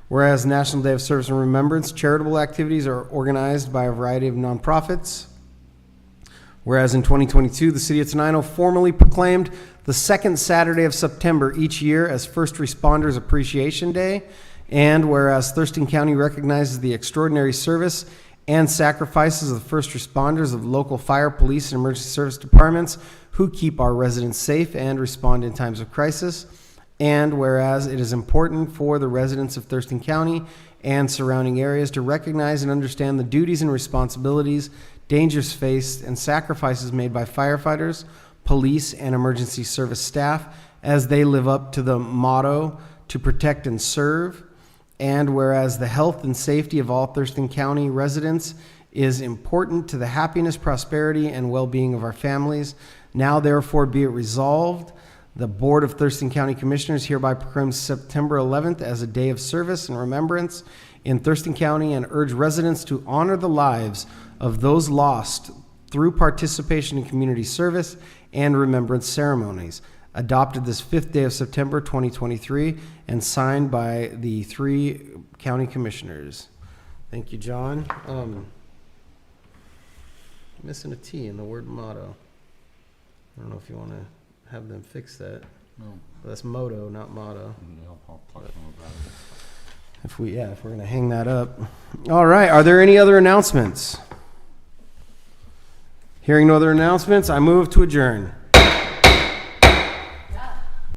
Whereas National Day of Service and Remembrance, charitable activities are organized by a variety of nonprofits. Whereas in 2022, the City of Tenino formally proclaimed the second Saturday of September each year as First Responders Appreciation Day. And whereas Thurston County recognizes the extraordinary service and sacrifices of the first responders of local fire, police, and emergency service departments who keep our residents safe and respond in times of crisis. And whereas it is important for the residents of Thurston County and surrounding areas to recognize and understand the duties and responsibilities, dangers faced, and sacrifices made by firefighters, police, and emergency service staff as they live up to the motto to protect and serve. And whereas the health and safety of all Thurston County residents is important to the happiness, prosperity, and well-being of our families, now therefore be it resolved, the Board of Thurston County Commissioners hereby proclaims September 11th as a day of service and remembrance in Thurston County and urge residents to honor the lives of those lost through participation in community service and remembrance ceremonies. Adopted this 5th day of September 2023 and signed by the 3 county commissioners. Thank you, John. Missing a T in the word motto. I don't know if you want to have them fix that. No, That's moto, not motto. I'll talk to them about it. If we're gonna hang that up. All right, are there any other announcements? Hearing no other announcements, I move to adjourn.